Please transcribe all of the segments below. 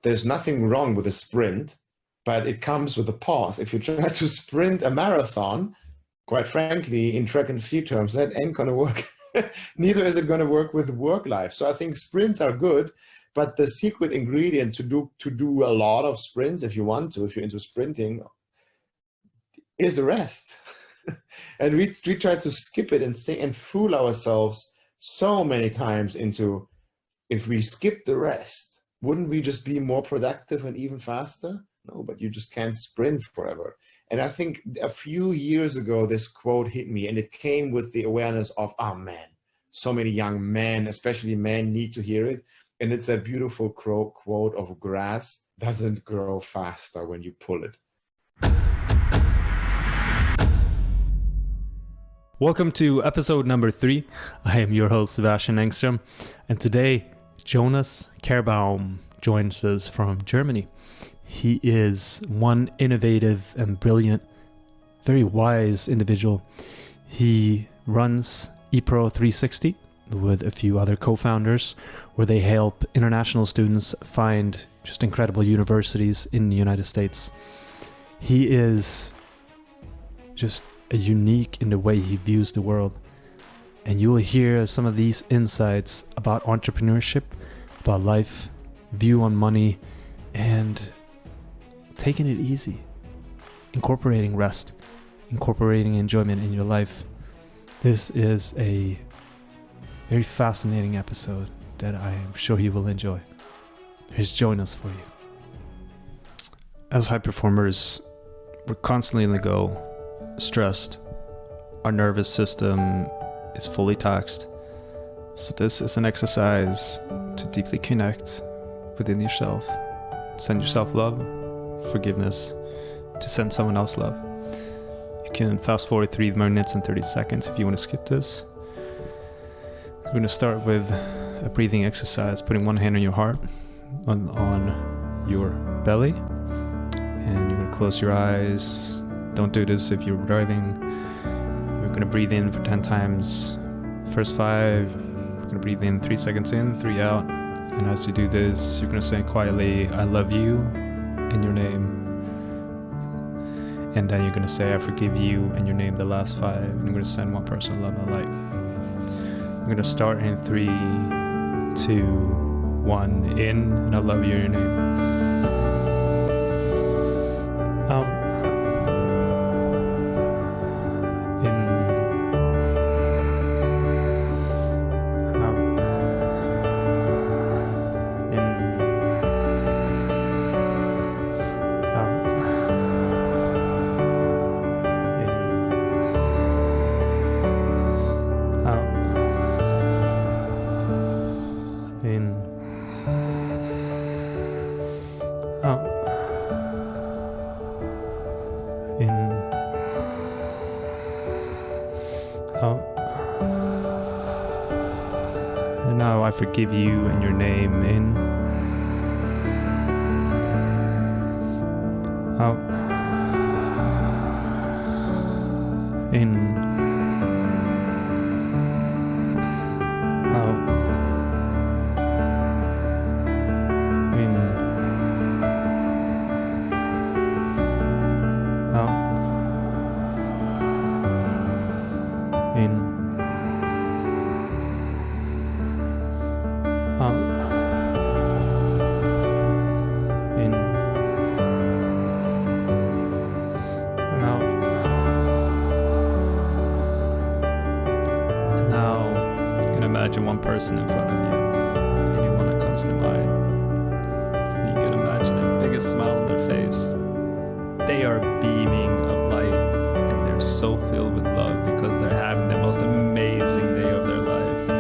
there's nothing wrong with a sprint, but it comes with a pause. If you try to sprint a marathon, quite frankly, in track and field terms, that ain't going to work. Neither is it going to work with work life. So I think sprints are good, but the secret ingredient to do a lot of sprints, if you want to, if you're into sprinting, is the rest. And we try to skip it and fool ourselves so many times into, if we skip the rest, wouldn't we just be more productive and even faster? No, but you just can't sprint forever. And I think a few years ago, this quote hit me, and it came with the awareness of, oh man, so many young men, especially men, need to hear it. And it's that beautiful quote of, grass doesn't grow faster when you pull it. Welcome to episode number 3. I am your host, Sebastian Engstrom, and today Jonas Kehrbaum joins us from Germany. He is one innovative and brilliant, very wise individual. He runs Epro 360 with a few other co-founders, where they help international students find just incredible universities in the United States. He is just unique in the way he views the world, and you will hear some of these insights about entrepreneurship, about life, view on money, and taking it easy, incorporating rest, incorporating enjoyment in your life. This is a very fascinating episode that I am sure you will enjoy. Here's Jonas for you. As high performers, we're constantly on the go, stressed. Our nervous system is fully taxed. So this is an exercise to deeply connect within yourself. Send yourself love, forgiveness, to send someone else love. You can fast forward 3 minutes and 30 seconds if you want to skip this. We're going to start with a breathing exercise, putting one hand on your heart, on your belly, and you're going to close your eyes. Don't do this if you're driving. You're going to breathe in for 10 times. First 5, you're going to breathe in 3 seconds in, 3 out. And as you do this, you're going to say quietly, I love you, in your name. And then you're going to say, I forgive you, in your name, the last 5. And you're going to send one person love and light. We're going to start in 3, 2, 1. In, and I love you, in your name. Out. And now I forgive you in your name. In, out, in, out, in, out, in, out, in, and out. And now you can imagine one person in front of you, anyone that comes to mind. And you can imagine the biggest smile on their face. They are beaming of light, and they're so filled with love because they're having the most amazing day of their life.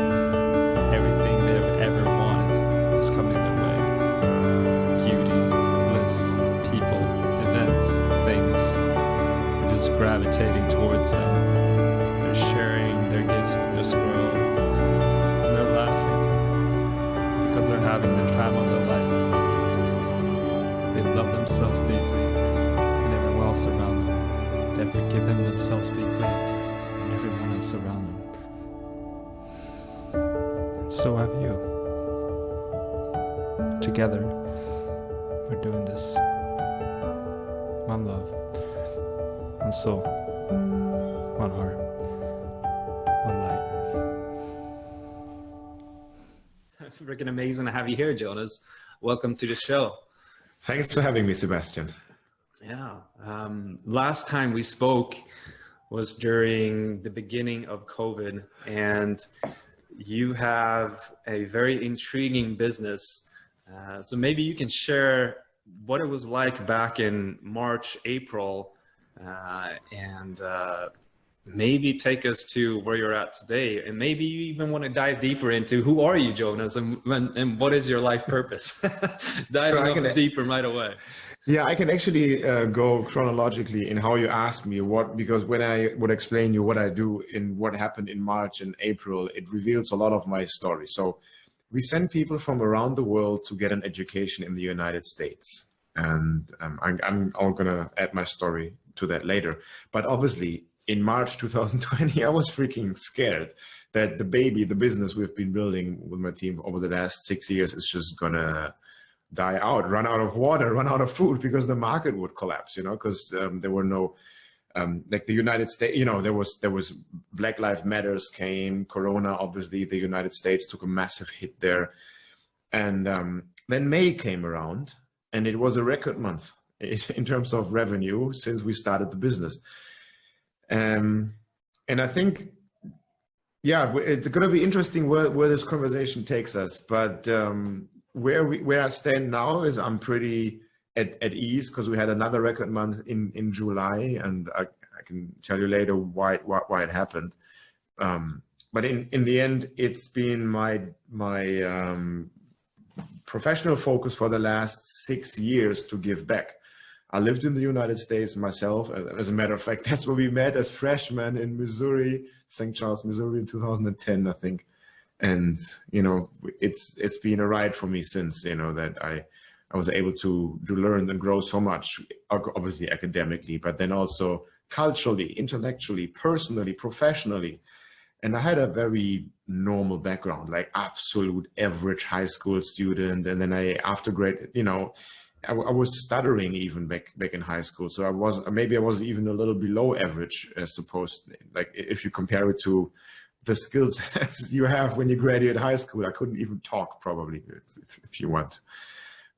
Everything they've ever wanted is coming their way. Beauty, bliss, people, events, things. They're just gravitating towards them. They're sharing their gifts with this world. And they're laughing because they're having the time of their life. They love themselves deeply and everyone else around them. They've forgiven themselves deeply and everyone else around them. And so have you. Together, doing this. One love, one soul, one heart, one light. Freaking amazing to have you here, Jonas. Welcome to the show. Thanks for having me, Sebastian. Yeah. Last time we spoke was during the beginning of COVID, and you have a very intriguing business. So maybe you can share what it was like back in March, April, and maybe take us to where you're at today. And maybe you even want to dive deeper into who are you, Jonas, and what is your life purpose? Diving deeper right away. Yeah, I can actually go chronologically in how you asked me because when I would explain you what I do in what happened in March and April, it reveals a lot of my story. So we send people from around the world to get an education in the United States. And I'm all gonna add my story to that later. But obviously in March 2020, I was freaking scared that the business we've been building with my team over the last 6 years is just gonna die out, run out of water, run out of food, because the market would collapse, because there were no, like the United States, there was Black Lives Matters came, Corona, obviously the United States took a massive hit there. And then May came around and it was a record month in terms of revenue since we started the business. And I think, yeah, it's going to be interesting where this conversation takes us, but where I stand now is I'm pretty at ease because we had another record month in July, and I can tell you later why it happened. But in the end, it's been my professional focus for the last 6 years to give back. I lived in the United States myself. As a matter of fact, that's where we met as freshmen in Missouri, St. Charles, Missouri in 2010, I think. And, it's been a ride for me since, that I was able to learn and grow so much, obviously academically, but then also culturally, intellectually, personally, professionally. And I had a very normal background, like absolute average high school student. And then after grade, I was stuttering even back in high school. So I was even a little below average as supposed, like if you compare it to the skill sets you have when you graduate high school. I couldn't even talk probably if you want.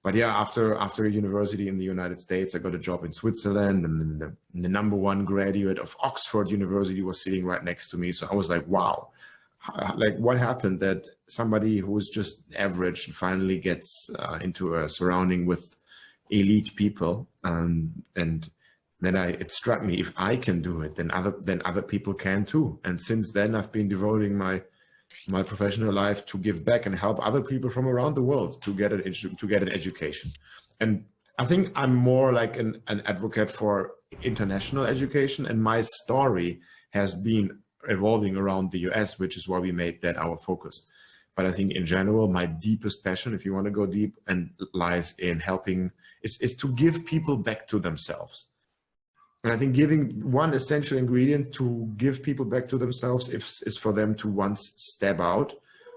But yeah, after university in the United States, I got a job in Switzerland, and then the #1 graduate of Oxford University was sitting right next to me. So I was like, wow, like what happened that somebody who was just average finally gets into a surrounding with elite people, and then it struck me, if I can do it, then other people can too. And since then, I've been devoting my professional life to give back and help other people from around the world to get an education. And I think I'm more like an advocate for international education, and my story has been evolving around the US, which is why we made that our focus. But I think in general, my deepest passion, if you want to go deep, and lies in helping is to give people back to themselves. And I think giving one essential ingredient to give people back to themselves is for them to once step out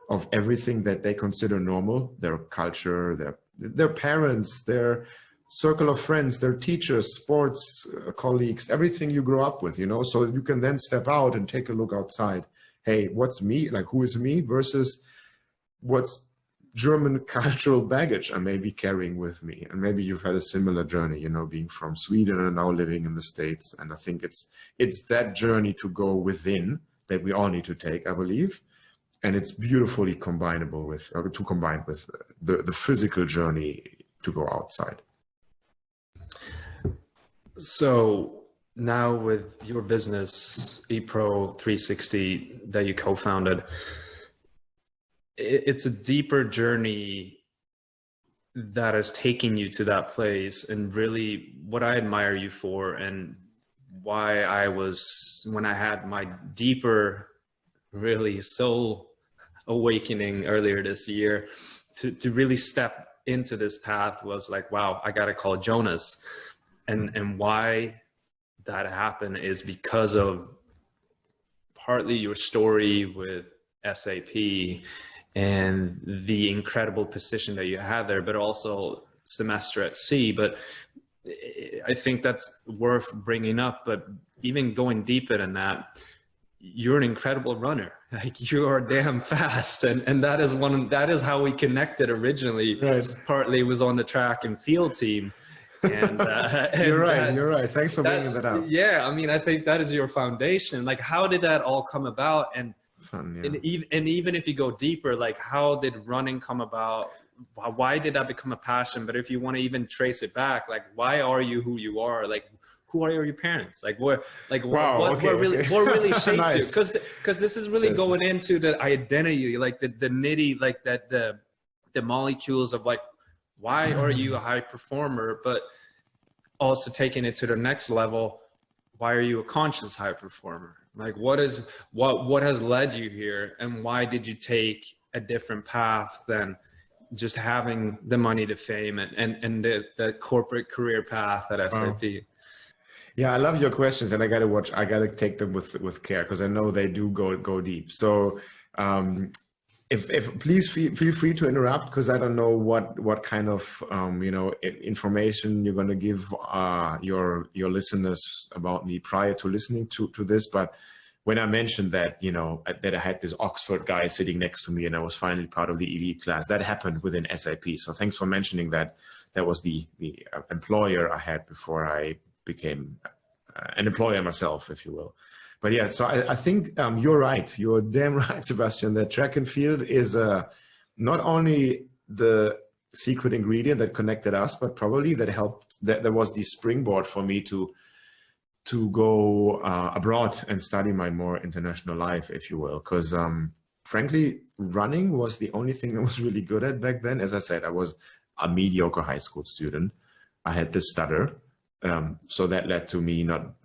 of everything that they consider normal, their culture, their parents, their circle of friends, their teachers, sports colleagues, everything you grow up with, so you can then step out and take a look outside. Hey, what's me? Like, who is me versus what's German cultural baggage I may be carrying with me. And maybe you've had a similar journey, being from Sweden and now living in the States. And I think it's that journey to go within that we all need to take, I believe. And it's beautifully combined with the physical journey to go outside. So now with your business, Epro 360, that you co-founded, it's a deeper journey that is taking you to that place. And really what I admire you for, and why when I had my deeper, really soul awakening earlier this year to really step into this path, was like, wow, I got to call Jonas. And why that happened is because of partly your story with SAP and the incredible position that you had there, but also semester at sea. But I think that's worth bringing up. But even going deeper than that, you're an incredible runner. Like, you are damn fast. And that is how we connected originally. Right. Partly was on the track and field team. And, you're right. Thanks for bringing that up. Yeah. I mean, I think that is your foundation. Like, how did that all come about? And, Fun, yeah. and even if you go deeper, like, how did running come about? Why did that become a passion? But if you want to even trace it back, like, why are you who you are? Like, who are your parents? Like, what really shaped nice. You? Because this is really going into the identity, like the nitty, like that the molecules of, like, why are you a high performer? But also taking it to the next level, why are you a conscious high performer? Like, what has led you here, and why did you take a different path than just having the money to fame and the corporate career path at SAP? Wow. Yeah, I love your questions, and I gotta take them with care, because I know they do go deep. So if please feel free to interrupt, because I don't know what kind of information you're going to give your listeners about me prior to listening to this. But when I mentioned that that I had this Oxford guy sitting next to me and I was finally part of the elite class, that happened within SAP. So thanks for mentioning that. That was the employer I had before I became an employer myself, if you will. But yeah, so I think you're right. You're damn right, Sebastian, that track and field is not only the secret ingredient that connected us, but probably that helped, that there was the springboard for me to go abroad and study my more international life, if you will. Because frankly, running was the only thing I was really good at back then. As I said, I was a mediocre high school student. I had this stutter. So that led to me not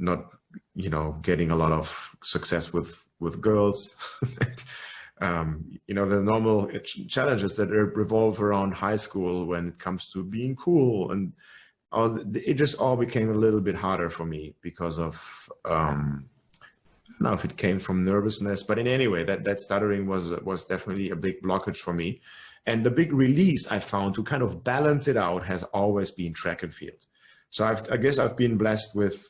getting a lot of success with girls. The normal challenges that revolve around high school when it comes to being cool, and it just all became a little bit harder for me because of I don't know if it came from nervousness, but in any way, that stuttering was definitely a big blockage for me. And the big release I found to kind of balance it out has always been track and field. So I guess I've been blessed with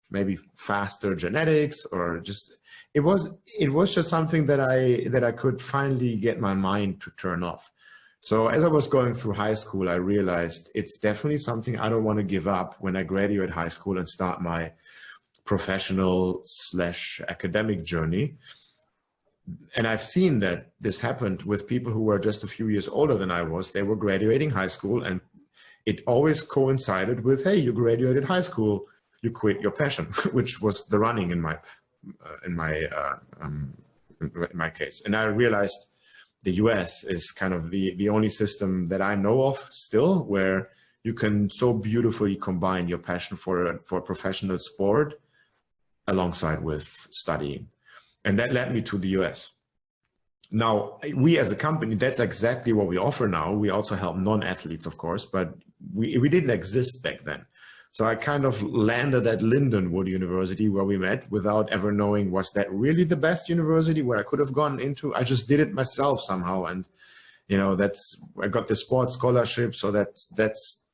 maybe faster genetics, or just it was just something that I could finally get my mind to turn off. So as I was going through high school, I realized it's definitely something I don't want to give up when I graduate high school and start my professional/academic journey. And I've seen that this happened with people who were just a few years older than I was. They were graduating high school, and it always coincided with, hey, you graduated high school, you quit your passion, which was the running in my case. And I realized the US is kind of the only system that I know of still where you can so beautifully combine your passion for a professional sport alongside with studying. And that led me to the US. Now, we as a company, that's exactly what we offer now. We also help non-athletes, of course, but we didn't exist back then. So I kind of landed at Lindenwood University, where we met, without ever knowing, was that really the best university where I could have gone into? I just did it myself somehow. And, I got the sports scholarship. So that's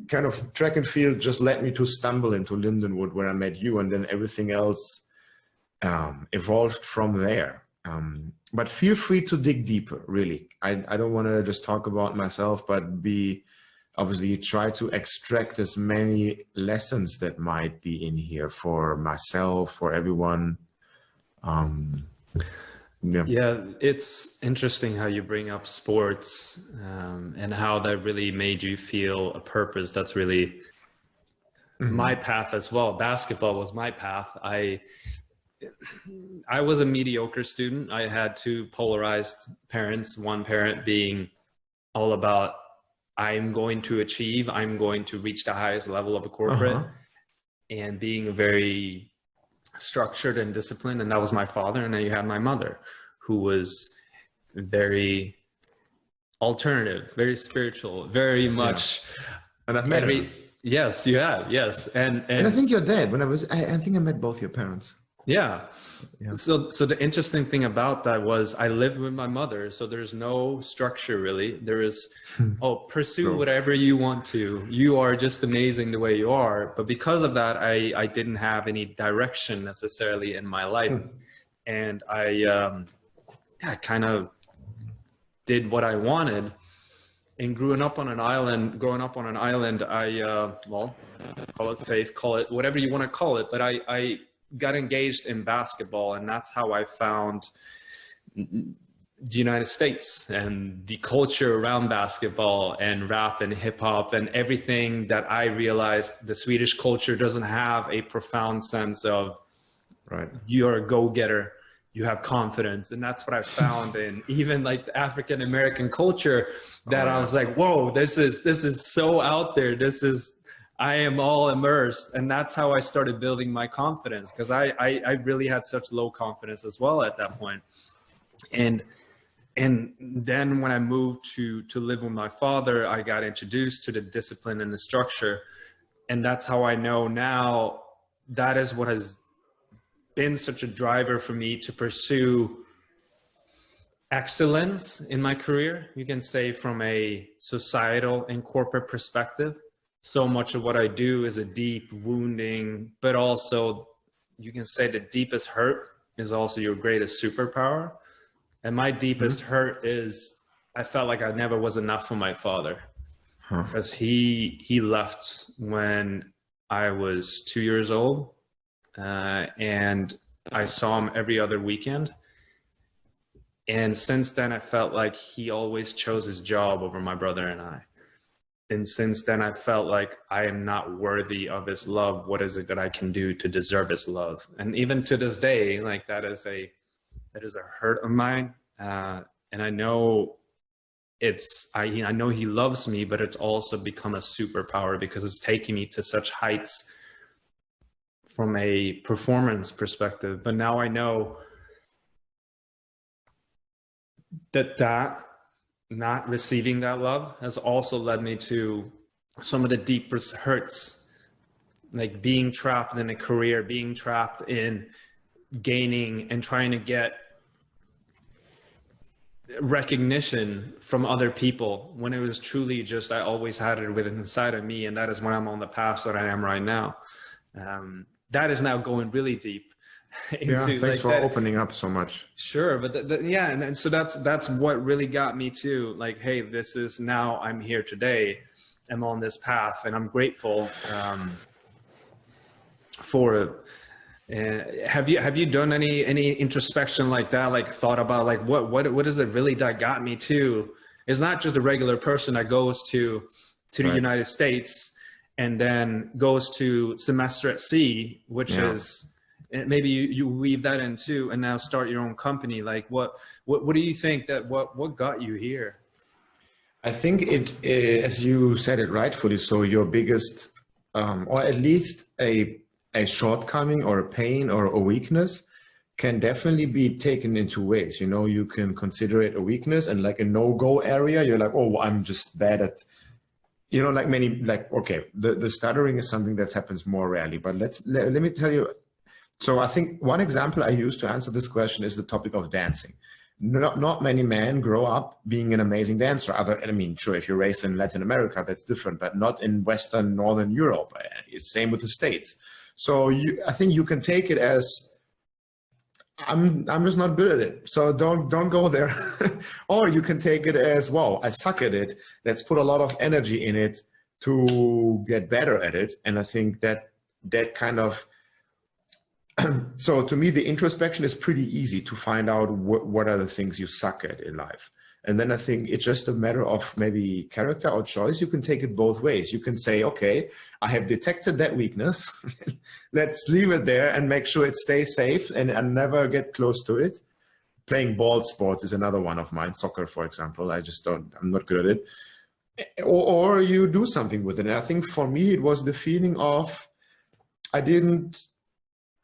kind of track and field just led me to stumble into Lindenwood, where I met you, and then everything else evolved from there. But feel free to dig deeper, really. I don't want to just talk about myself, but obviously try to extract as many lessons that might be in here for myself, for everyone. Yeah, it's interesting how you bring up sports and how that really made you feel a purpose. That's really my path as well. Basketball was my path. I was a mediocre student. I had two polarized parents, one parent being all about, I'm going to achieve, I'm going to reach the highest level of a corporate, and being very structured and disciplined. And that was my father. And then you had my mother, who was very alternative, very spiritual, very much. And I've met her. Yes, you have. Yes. And I think your dad, I think I met both your parents. Yeah. Yeah. So the interesting thing about that was I lived with my mother, so there's no structure really. There is, oh, pursue True. whatever you want to. You are just amazing the way you are. But because of that, I didn't have any direction necessarily in my life. And I kind of did what I wanted. And growing up on an island, well, call it faith, call it whatever you want to call it, but I got engaged in basketball, and that's how I found the United States and the culture around basketball and rap and hip hop and everything that I realized the Swedish culture doesn't have a profound sense of Right. you're a go-getter, you have confidence. And that's what I found in even like the African American culture, that I was like, whoa, this is so out there. I am all immersed. And that's how I started building my confidence, because I really had such low confidence as well at that point. And then when I moved to live with my father, I got introduced to the discipline and the structure. And that's how I know now that is what has been such a driver for me to pursue excellence in my career, you can say, from a societal and corporate perspective. So much of what I do is a deep wounding, but also you can say the deepest hurt is also your greatest superpower. And my deepest hurt is I felt like I never was enough for my father, because he left when I was 2 years old. And I saw him every other weekend. And since then, I felt like he always chose his job over my brother and I. And since then, I felt like I am not worthy of his love. What is it that I can do to deserve his love? And even to this day, like that is a hurt of mine. And I know I know he loves me, but it's also become a superpower because it's taking me to such heights from a performance perspective. But now I know that not receiving that love has also led me to some of the deepest hurts, like being trapped in a career, being trapped in gaining and trying to get recognition from other people, when it was truly just I always had it within inside of me. And that is when I'm on the path that I am right now. That is now going really deep into, thanks like, for opening up so much. Sure, but yeah, and so that's what really got me to, like, hey, this is now I'm here today, I'm on this path, and I'm grateful for it. Have you done any introspection like that, like thought about like what is it really that got me to? It's not just a regular person that goes to the Right. United States and then goes to semester at sea, which is, maybe you weave that in too, and now start your own company. Like what do you think that what got you here? I think as you said it rightfully, so your biggest, or at least a shortcoming or a pain or a weakness can definitely be taken in two ways. You know, you can consider it a weakness, and like a no-go area, you're like, oh, I'm just bad at, you know, like many, like, okay, the stuttering is something that happens more rarely, but let me tell you. So I think one example I use to answer this question is the topic of dancing. Not many men grow up being an amazing dancer. I mean, sure, if you're raised in Latin America, that's different, but not in Western, Northern Europe. It's same with the States. So I think you can take it as, I'm just not good at it, so don't go there. Or you can take it as, wow, I suck at it. Let's put a lot of energy in it to get better at it. And I think that kind of, so to me, the introspection is pretty easy to find out what are the things you suck at in life. And then I think it's just a matter of maybe character or choice. You can take it both ways. You can say, okay, I have detected that weakness. Let's leave it there and make sure it stays safe and never get close to it. Playing ball sports is another one of mine. Soccer, for example. I'm not good at it. Or you do something with it. And I think for me, it was the feeling of,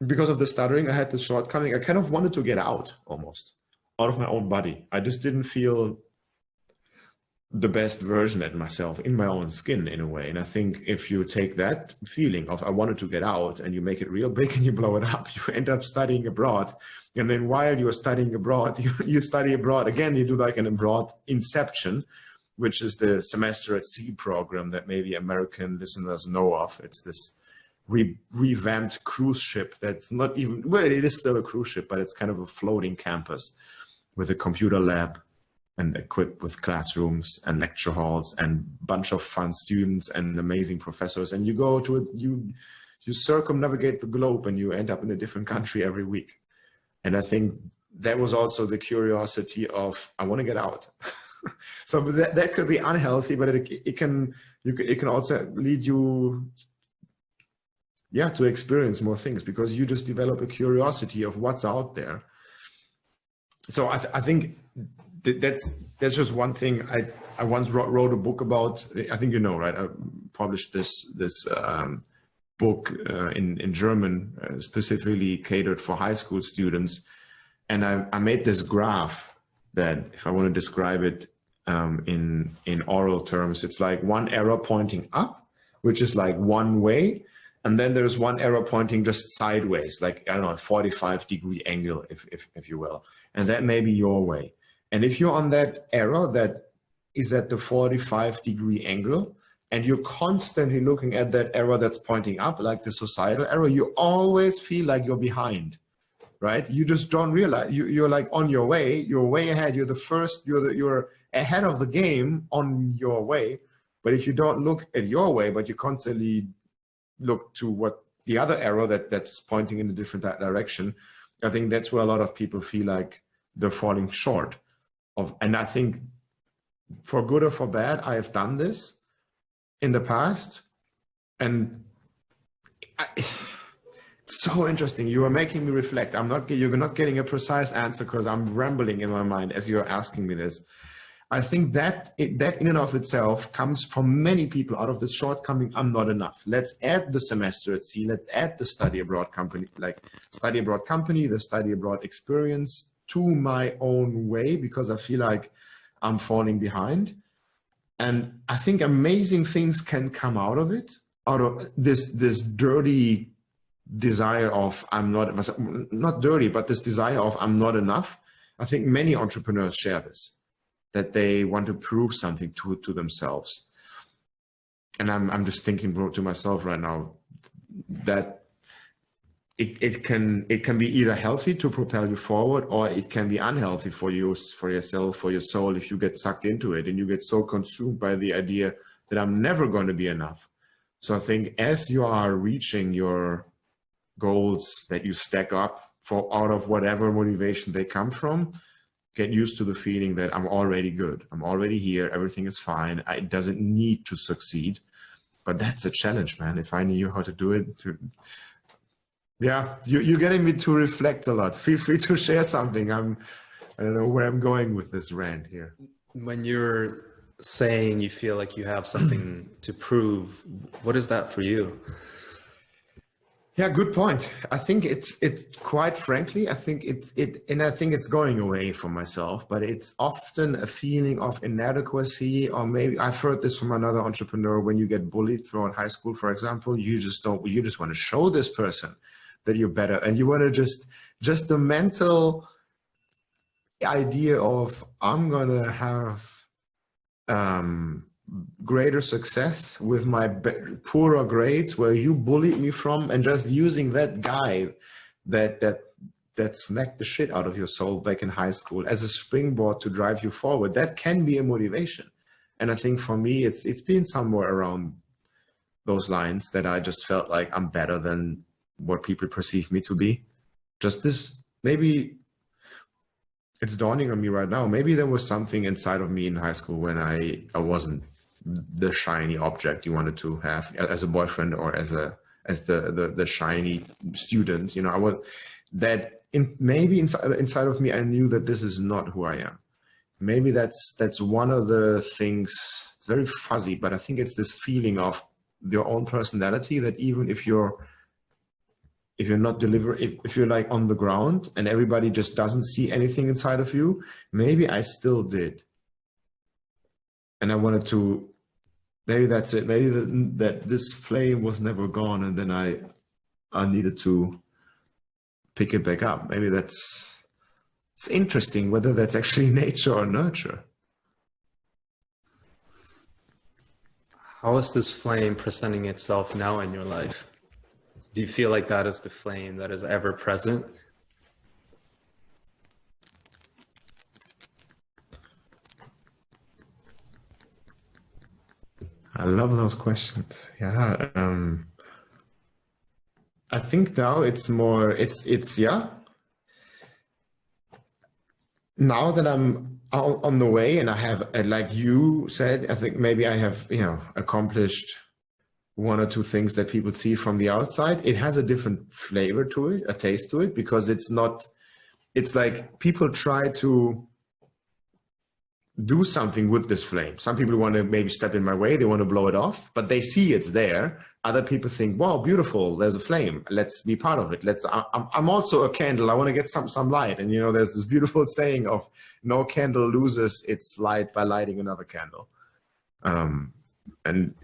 because of the stuttering, I had this shortcoming. I kind of wanted to get out almost. Out of my own body. I just didn't feel the best version at myself in my own skin in a way. And I think if you take that feeling of I wanted to get out and you make it real big and you blow it up, you end up studying abroad. And then while you're studying abroad, you study abroad again, you do like an abroad inception, which is the semester at sea program that maybe American listeners know of. It's this revamped cruise ship that's not even, well, it is still a cruise ship, but it's kind of a floating campus with a computer lab and equipped with classrooms and lecture halls and bunch of fun students and amazing professors. And you go to it, you circumnavigate the globe and you end up in a different country every week. And I think that was also the curiosity of, I want to get out. So that could be unhealthy, but it can also lead you, yeah, to experience more things because you just develop a curiosity of what's out there. So I think that's just one thing. I once wrote a book about, I think you know, right? I published this book in German, specifically catered for high school students. And I made this graph that, if I want to describe it in oral terms, it's like one arrow pointing up, which is like one way. And then there's one arrow pointing just sideways, like, I don't know, a 45-degree angle, if you will. And that may be your way. And if you're on that arrow that is at the 45-degree angle, and you're constantly looking at that arrow that's pointing up, like the societal arrow, you always feel like you're behind, right? You just don't realize you're like on your way, you're way ahead, you're the first, you're ahead of the game on your way. But if you don't look at your way, but you constantly look to what the other arrow that's pointing in a different direction, I think that's where a lot of people feel like they're falling short of. And I think for good or for bad, I have done this in the past. And it's so interesting. You are making me reflect. You're not getting a precise answer because I'm rambling in my mind as you're asking me this. I think that in and of itself comes from many people out of the shortcoming, I'm not enough. Let's add the semester at sea, let's add the study abroad company, the study abroad experience to my own way because I feel like I'm falling behind. And I think amazing things can come out of it, out of this dirty desire of I'm not dirty, but this desire of I'm not enough. I think many entrepreneurs share this, that they want to prove something to themselves. And I'm just thinking to myself right now that it can be either healthy to propel you forward, or it can be unhealthy for you, for yourself, for your soul, if you get sucked into it and you get so consumed by the idea that I'm never going to be enough. So I think as you are reaching your goals that you stack up for out of whatever motivation they come from, get used to the feeling that I'm already good. I'm already here. Everything is fine. It doesn't need to succeed. But that's a challenge, man. If I knew how to do it. Yeah, you're getting me to reflect a lot. Feel free to share something. I don't know where I'm going with this rant here. When you're saying you feel like you have something to prove, what is that for you? Yeah, good point. I think it's quite frankly, I think it's going away from myself, but it's often a feeling of inadequacy, or maybe I've heard this from another entrepreneur. When you get bullied throughout high school, for example, you just want to show this person that you're better, and you want to just the mental idea of I'm gonna have greater success with my poorer grades where you bullied me from, and just using that guy that smacked the shit out of your soul back in high school as a springboard to drive you forward. That can be a motivation. And I think for me, it's been somewhere around those lines that I just felt like I'm better than what people perceive me to be. Just this, maybe it's dawning on me right now. Maybe there was something inside of me in high school when I wasn't the shiny object you wanted to have as a boyfriend, or as the shiny student. You know, I was that maybe inside of me, I knew that this is not who I am. Maybe that's one of the things. It's very fuzzy, but I think it's this feeling of your own personality, that even if you're not if you're like on the ground and everybody just doesn't see anything inside of you, maybe I still did. and I wanted to, maybe that's it. Maybe that this flame was never gone, and then I needed to pick it back up. Maybe it's interesting whether that's actually nature or nurture. How is this flame presenting itself now in your life? Do you feel like that is the flame that is ever present? I love those questions. Yeah. I think now it's more, yeah. Now that I'm on the way and I have, like you said, I think maybe I have, accomplished one or two things that people see from the outside. It has a different flavor to it, a taste to it, because it's like people try to do something with this flame. Some people want to maybe step in my way, they want to blow it off, but they see it's there. Other people think, wow, beautiful, there's a flame, let's be part of it. I'm also a candle, I want to get some light. And there's this beautiful saying of no candle loses its light by lighting another candle. And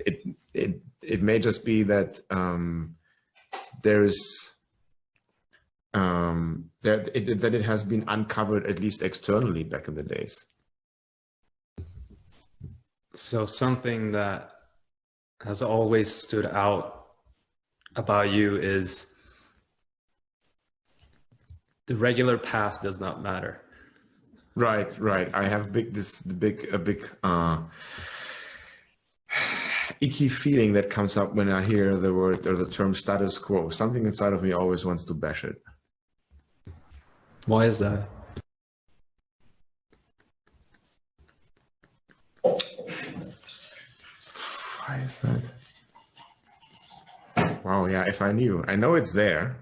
it may just be that that it has been uncovered, at least externally, back in the days. So something that has always stood out about you is the regular path does not matter. Right. I have a big icky feeling that comes up when I hear the word or the term status quo. Something inside of me always wants to bash it. Why is that? Why is that? Wow, yeah, if I knew. I know it's there.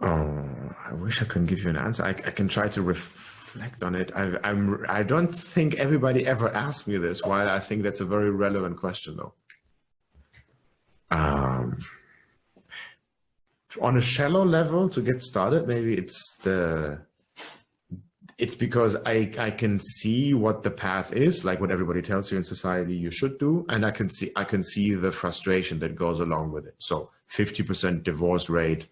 Oh, I wish I could give you an answer. I can try to reflect on it. I don't think everybody ever asked me this, while I think that's a very relevant question, though. On a shallow level, to get started, maybe it's because I can see what the path is, like what everybody tells you in society you should do, and I can see the frustration that goes along with it. So 50% divorce rate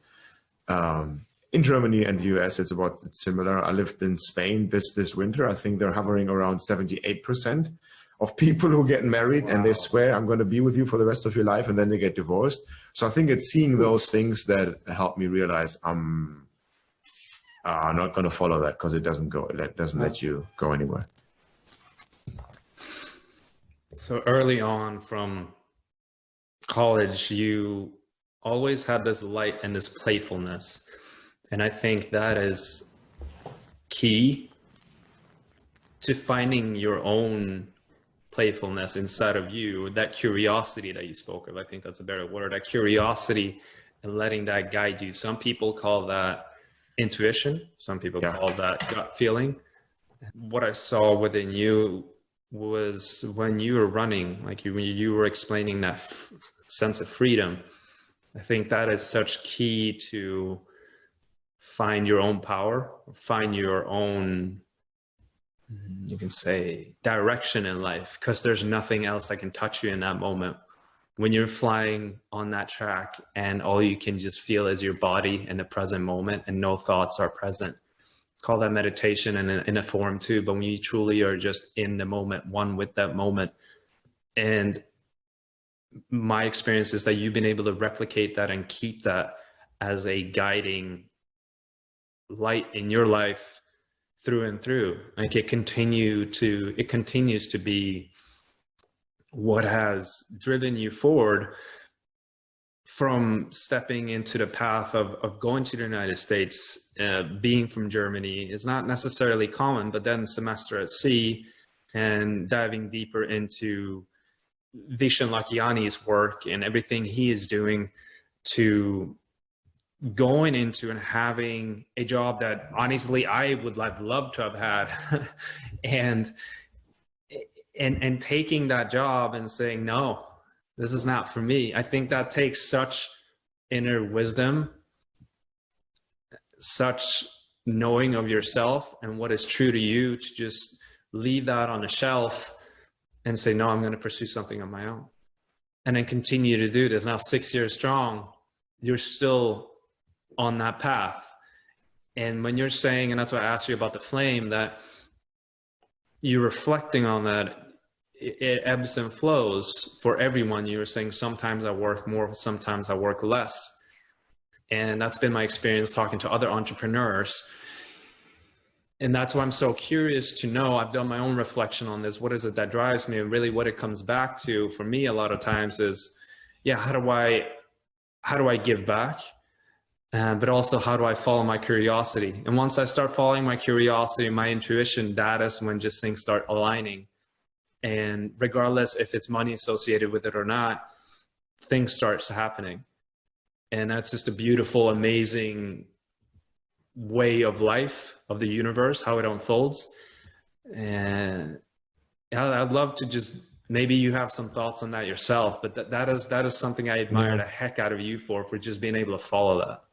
in Germany and the US, it's similar. I lived in Spain this winter. I think they're hovering around 78% of people who get married. Wow. And they swear, I'm going to be with you for the rest of your life, and then they get divorced. So I think it's seeing those things that help me realize I'm not going to follow that, because it doesn't let you go anywhere. So early on from college, you always had this light and this playfulness. And I think that is key to finding your own playfulness inside of you, that curiosity that you spoke of. I think that's a better word, that curiosity, and letting that guide you. Some people call that intuition. Some people call that gut feeling. What I saw within you was when you were running, like when you were explaining that sense of freedom. I think that is such key to find your own power, find your own, you can say, direction in life, because there's nothing else that can touch you in that moment. When you're flying on that track and all you can just feel is your body in the present moment and no thoughts are present. Call that meditation in a form too, but when you truly are just in the moment, one with that moment. And my experience is that you've been able to replicate that and keep that as a guiding light in your life through and through. Like it continues to be what has driven you forward from stepping into the path of going to the United States. Being from Germany is not necessarily common, but then semester at sea and diving deeper into Vishen Lakhiani's work and everything he is doing, to going into and having a job that honestly I would have loved to have had and taking that job and saying, no, this is not for me. I think that takes such inner wisdom, such knowing of yourself and what is true to you, to just leave that on a shelf and say, no, I'm going to pursue something on my own, and then continue to do this. Now 6 years strong, you're still on that path. And when you're saying, and that's why I asked you about the flame, that you're reflecting on that, it ebbs and flows for everyone. You were saying, sometimes I work more, sometimes I work less. And that's been my experience talking to other entrepreneurs. And that's why I'm so curious to know. I've done my own reflection on this. What is it that drives me? And really what it comes back to for me a lot of times is, yeah, how do I give back? But also, how do I follow my curiosity? And once I start following my curiosity, my intuition, that is when just things start aligning. And regardless if it's money associated with it or not, things starts happening. And that's just a beautiful, amazing way of life, of the universe, how it unfolds. And I'd love to just, maybe you have some thoughts on that yourself, but that is something I admire the heck out of you for just being able to follow that.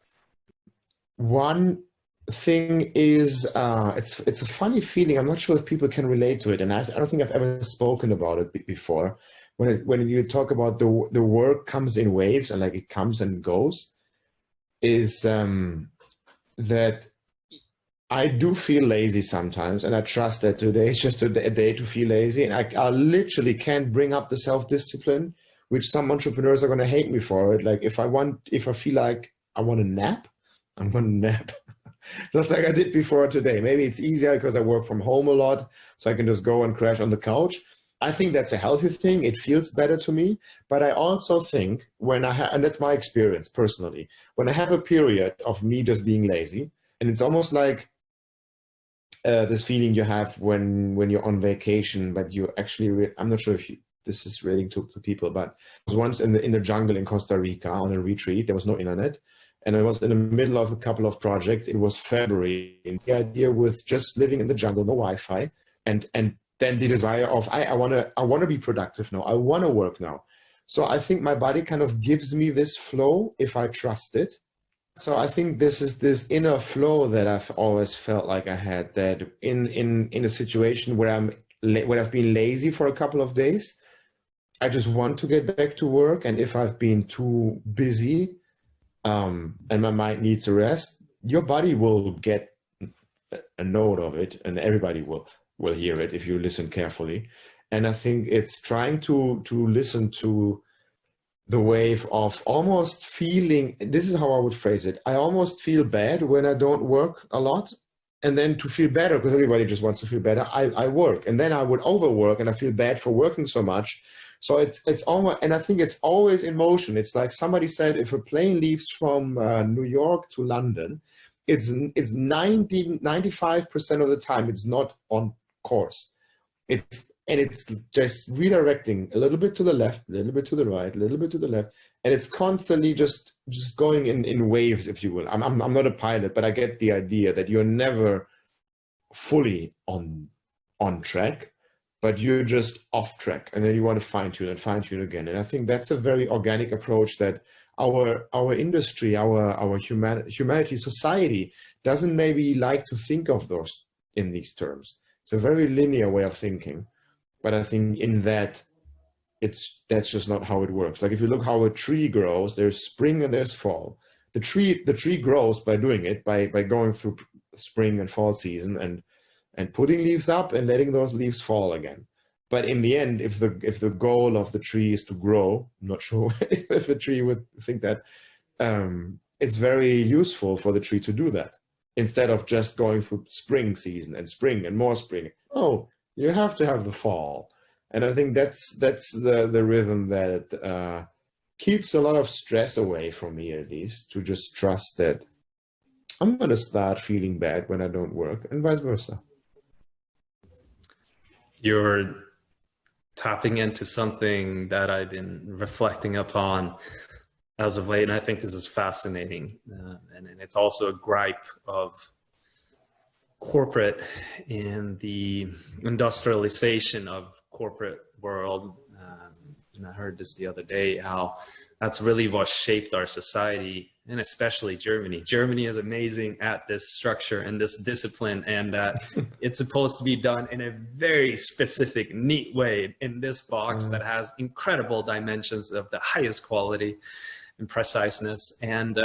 One thing is, it's a funny feeling. I'm not sure if people can relate to it, and I don't think I've ever spoken about it before. When you talk about the work comes in waves and like it comes and goes, is that I do feel lazy sometimes, and I trust that today is just a day to feel lazy, and I literally can't bring up the self-discipline, which some entrepreneurs are going to hate me for it. Like if I feel like I want to nap, I'm going to nap. Just like I did before today. Maybe it's easier because I work from home a lot, so I can just go and crash on the couch. I think that's a healthy thing. It feels better to me. But I also think when and that's my experience personally, when I have a period of me just being lazy, and it's almost like this feeling you have when you're on vacation, but you actually, I'm not sure if this is relating to people, but I was once in the jungle in Costa Rica on a retreat. There was no internet. And I was in the middle of a couple of projects. It was February. And the idea with just living in the jungle, no Wi-Fi, and then the desire of I want to be productive now. I want to work now. So I think my body kind of gives me this flow if I trust it. So I think this is this inner flow that I've always felt like I had. That in a situation where I've been lazy for a couple of days, I just want to get back to work. And if I've been too busy, and my mind needs a rest, your body will get a note of it, and everybody will hear it if you listen carefully. And I think it's trying to listen to the wave of almost feeling, this is how I would phrase it, I almost feel bad when I don't work a lot, and then to feel better, because everybody just wants to feel better, I work, and then I would overwork and I feel bad for working so much. So it's almost, and I think it's always in motion. It's like somebody said, if a plane leaves from New York to London, it's 95% of the time it's not on course. It's just redirecting a little bit to the left, a little bit to the right, a little bit to the left, and it's constantly just going in waves, if you will. I'm not a pilot, but I get the idea that you're never fully on track, but you're just off track, and then you want to fine tune again. And I think that's a very organic approach that our industry, our humanity, society doesn't maybe like to think of those in these terms. It's a very linear way of thinking, but I think in that that's just not how it works. Like if you look how a tree grows, there's spring and there's fall. The tree grows by doing it, by going through spring and fall season and putting leaves up and letting those leaves fall again. But in the end, if the goal of the tree is to grow, I'm not sure if a tree would think that, it's very useful for the tree to do that instead of just going through spring season and spring and more spring. Oh, you have to have the fall. And I think that's the rhythm that keeps a lot of stress away from me, at least, to just trust that I'm going to start feeling bad when I don't work, and vice versa. You're tapping into something that I've been reflecting upon as of late, and I think this is fascinating. And it's also a gripe of corporate and the industrialization of corporate world. And I heard this the other day, how that's really what shaped our society, and especially Germany. Germany is amazing at this structure and this discipline, and it's supposed to be done in a very specific, neat way in this box that has incredible dimensions of the highest quality and preciseness. And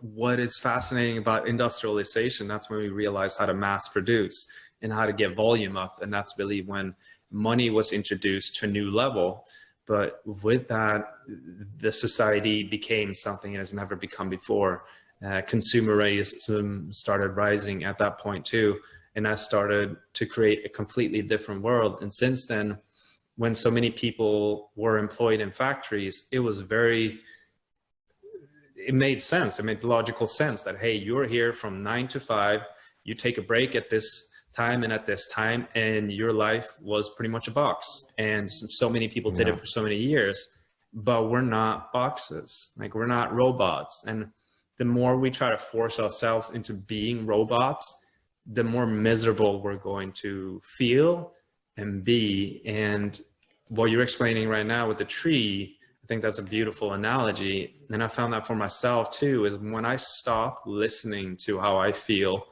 what is fascinating about industrialization, that's when we realized how to mass produce and how to get volume up. And that's really when money was introduced to a new level. But with that, the society became something it has never become before. Consumerism started rising at that point too, and that started to create a completely different world. And since then, when so many people were employed in factories, it made sense. It made logical sense that, hey, you're here from 9 to 5, you take a break at this time and at this time, and your life was pretty much a box. And so many people did it for so many years, but we're not boxes. Like, we're not robots. And the more we try to force ourselves into being robots, the more miserable we're going to feel and be. And what you're explaining right now with the tree, I think that's a beautiful analogy. And I found that for myself too, is when I stop listening to how I feel,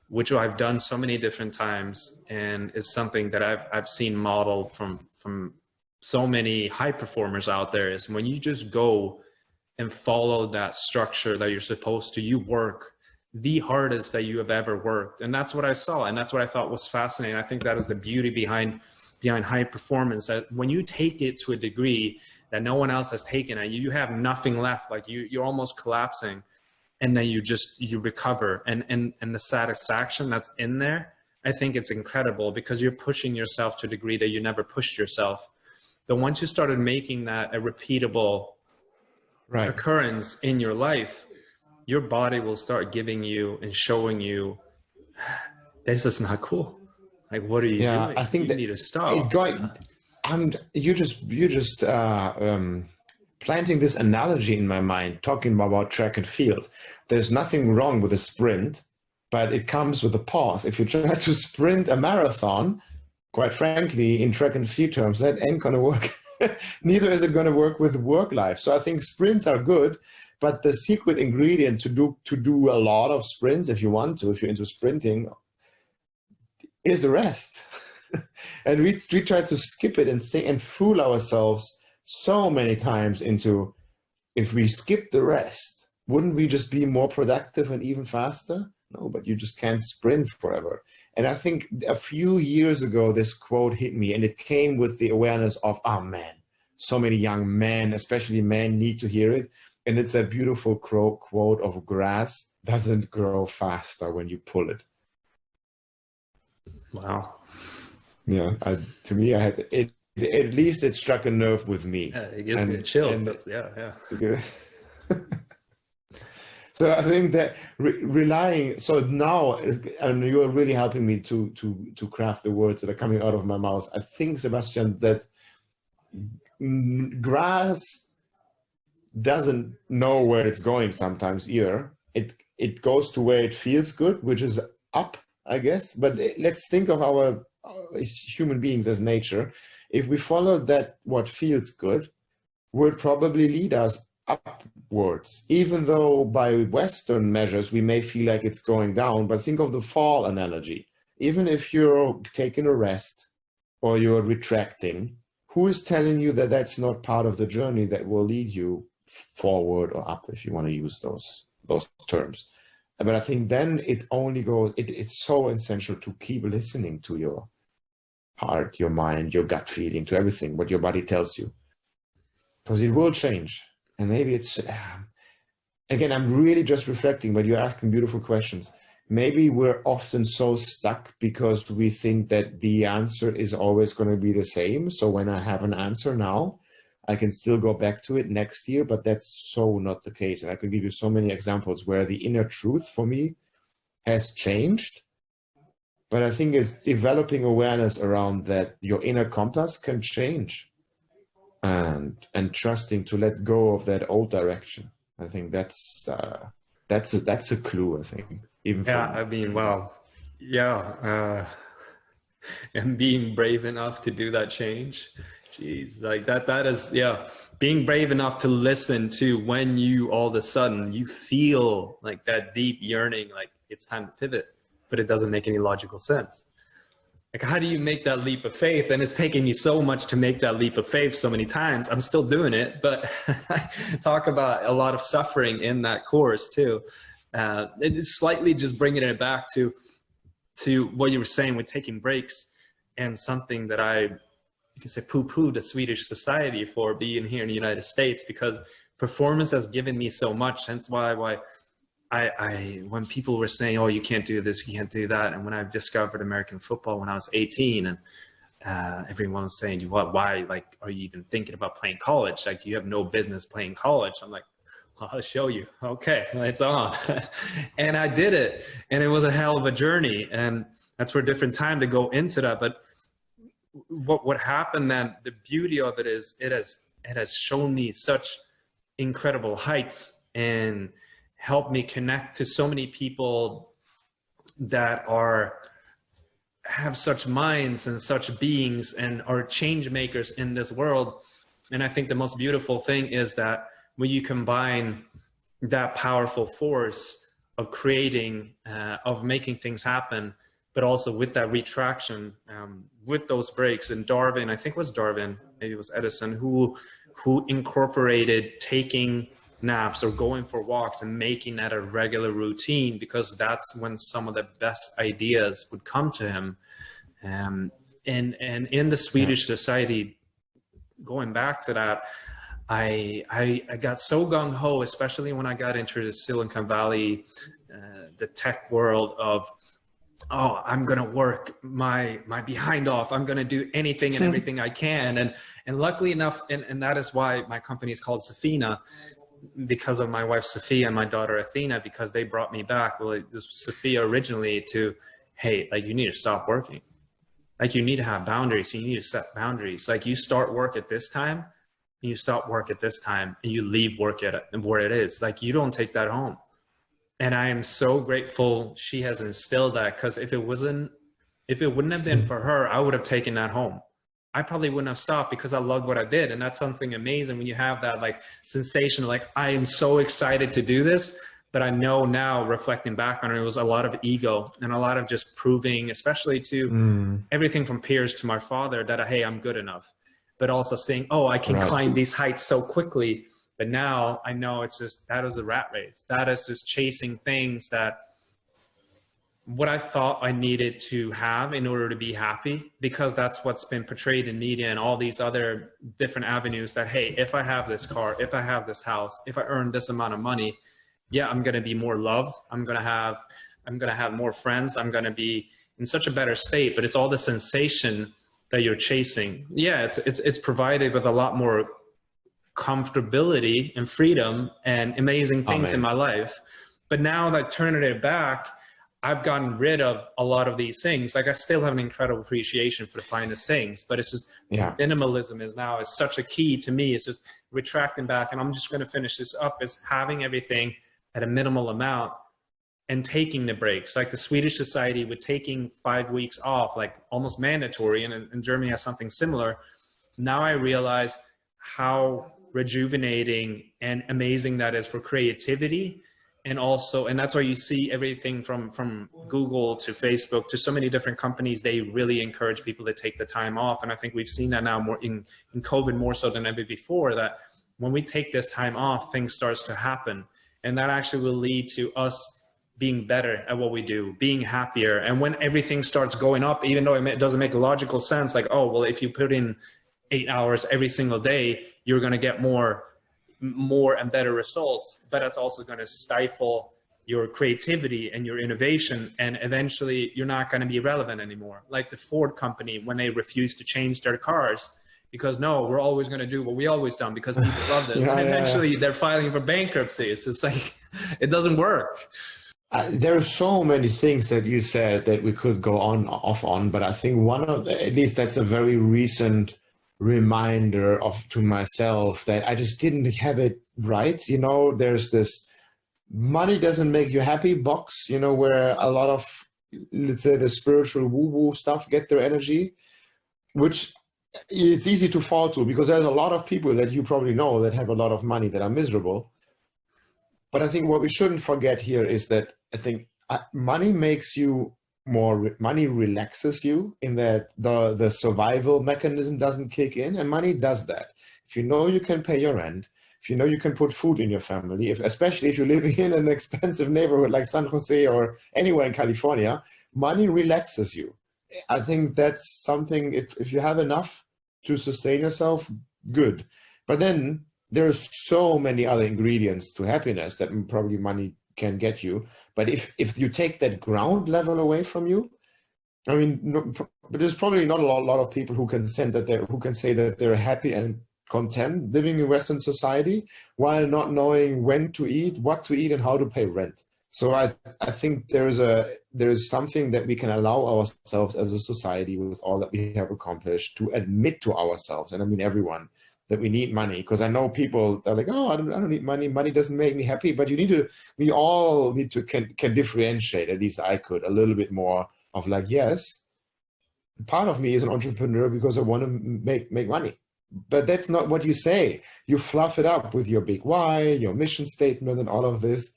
which I've done so many different times, and is something that I've seen modeled from so many high performers out there, is when you just go and follow that structure that you're supposed to, you work the hardest that you have ever worked. And that's what I saw, and that's what I thought was fascinating. I think that is the beauty behind high performance, that when you take it to a degree that no one else has taken it, you have nothing left, like you're almost collapsing. And then you recover, and the satisfaction that's in there, I think it's incredible, because you're pushing yourself to a degree that you never pushed yourself. But once you started making that a repeatable occurrence in your life, your body will start giving you and showing you, this is not cool. Like, what are you doing? I think you need to stop. You just planting this analogy in my mind, talking about track and field. There's nothing wrong with a sprint, but it comes with a pause. If you try to sprint a marathon, quite frankly, in track and field terms, that ain't going to work. Neither is it going to work with work life. So I think sprints are good, but the secret ingredient to do a lot of sprints, if you want to, if you're into sprinting, is the rest. And we try to skip it and fool ourselves so many times into, if we skip the rest, wouldn't we just be more productive and even faster? No, but you just can't sprint forever. And I think a few years ago, this quote hit me, and it came with the awareness of, oh man, so many young men, especially men, need to hear it. And it's that beautiful quote of, grass doesn't grow faster when you pull it. Wow. Yeah, to me, I had it. At least it struck a nerve with me. Yeah, it gives me chills. Yeah. So I think that relying. So now, and you are really helping me to craft the words that are coming out of my mouth. I think, Sebastian, that grass doesn't know where it's going sometimes either. It goes to where it feels good, which is up, I guess. But let's think of our human beings as nature. If we follow that, what feels good will probably lead us upwards, even though by Western measures we may feel like it's going down. But think of the fall analogy. Even if you're taking a rest or you're retracting, who is telling you that that's not part of the journey that will lead you forward or up, if you want to use those terms? But I think then it only goes, it's so essential to keep listening to your heart, your mind, your gut feeling, to everything, what your body tells you. Because it will change. And maybe it's, again, I'm really just reflecting, but you're asking beautiful questions. Maybe we're often so stuck because we think that the answer is always going to be the same. So when I have an answer now, I can still go back to it next year, but that's so not the case. And I could give you so many examples where the inner truth for me has changed. But I think it's developing awareness around that your inner compass can change, and trusting to let go of that old direction. I think that's a clue, I think. Even I mean, wow. Yeah. And being brave enough to do that change Jeez, like that is, yeah, being brave enough to listen to when you all of a sudden you feel like that deep yearning, like it's time to pivot, but it doesn't make any logical sense. Like, how do you make that leap of faith? And it's taken me so much to make that leap of faith so many times. I'm still doing it, but talk about a lot of suffering in that course too. It's slightly just bringing it back to what you were saying with taking breaks, and something that you can say poo-poo the Swedish society for being here in the United States, because performance has given me so much. Hence why I when people were saying, oh, you can't do this, you can't do that. And when I discovered American football when I was 18, and everyone was saying, what, why, like, are you even thinking about playing college? Like, you have no business playing college. I'm like, well, I'll show you. Okay, it's on. And I did it. And it was a hell of a journey. And that's for a different time to go into that. But what happened then, the beauty of it is it has shown me such incredible heights and helped me connect to so many people that have such minds and such beings and are change makers in this world. And I think the most beautiful thing is that when you combine that powerful force of creating, of making things happen, but also with that retraction, with those breaks. And Darwin, I think it was Darwin, maybe it was Edison, who incorporated taking naps or going for walks and making that a regular routine, because that's when some of the best ideas would come to him. And in the Swedish society, going back to that, I got so gung-ho, especially when I got into the Silicon Valley, the tech world of, oh, I'm going to work my behind off. I'm going to do anything and everything I can. And luckily enough, and that is why my company is called Safina, because of my wife Sophia and my daughter Athena, because they brought me back. Well, this was Sophia originally to, hey, like, you need to stop working. Like, you need to have boundaries. You need to set boundaries. Like, you start work at this time, and you stop work at this time, and you leave work at where it is. Like, you don't take that home. And I am so grateful she has instilled that, because if it wouldn't have been for her, I would have taken that home. I probably wouldn't have stopped, because I loved what I did. And that's something amazing when you have that, like, sensation, like, I am so excited to do this. But I know now, reflecting back on it, it was a lot of ego and a lot of just proving, especially to everything from peers to my father, that, hey, I'm good enough. But also saying, oh, I can climb these heights so quickly. But now I know it's just, that is a rat race. That is just chasing things that what I thought I needed to have in order to be happy, because that's what's been portrayed in media and all these other different avenues, that, hey, if I have this car, if I have this house, if I earn this amount of money, yeah, I'm going to be more loved. I'm going to have more friends. I'm going to be in such a better state. But it's all the sensation that you're chasing. Yeah, it's provided with a lot more comfortability and freedom and amazing things in my life. But now that turning it back, I've gotten rid of a lot of these things. Like, I still have an incredible appreciation for the finest things, but it's just minimalism is such a key to me. It's just retracting back. And I'm just going to finish this up, is having everything at a minimal amount and taking the breaks. Like the Swedish society with taking 5 weeks off, like almost mandatory, and Germany has something similar. Now I realize how rejuvenating and amazing that is for creativity. And also, and that's why you see everything from Google to Facebook to so many different companies, they really encourage people to take the time off. And I think we've seen that now more in COVID, more so than ever before, that when we take this time off, things starts to happen. And that actually will lead to us being better at what we do, being happier. And when everything starts going up, even though it doesn't make logical sense, like, oh, well, if you put in 8 hours every single day, you're going to get more and better results, but that's also going to stifle your creativity and your innovation. And eventually you're not going to be relevant anymore. Like the Ford company, when they refused to change their cars, because no, we're always going to do what we always done because people love this. And eventually they're filing for bankruptcy. It's just like, it doesn't work. There are so many things that you said that we could go off on, but I think one of the, at least that's a very recent reminder to myself that I just didn't have it right. You know, there's this money doesn't make you happy box, you know, where a lot of, let's say, the spiritual woo-woo stuff get their energy, which it's easy to fall to, because there's a lot of people that you probably know that have a lot of money that are miserable. But I think what we shouldn't forget here is that I think money makes you more, money relaxes you in that the survival mechanism doesn't kick in, and money does that. If you know you can pay your rent, if you know you can put food in your family, especially if you're living in an expensive neighborhood like San Jose or anywhere in California, money relaxes you. I think that's something, if you have enough to sustain yourself, good. But then there's so many other ingredients to happiness that probably money can get you. But if you take that ground level away from you, I mean, but there's probably not a lot of people who can say that they're happy and content living in Western society while not knowing when to eat, what to eat, and how to pay rent. So I think there is something that we can allow ourselves as a society, with all that we have accomplished, to admit to ourselves, and I mean everyone, that we need money. Because I know people that are like, oh, I don't need money. Money doesn't make me happy. But we all need to can differentiate. At least I could a little bit more of like, yes, part of me is an entrepreneur because I want to make money. But that's not what you say. You fluff it up with your big why, your mission statement, and all of this.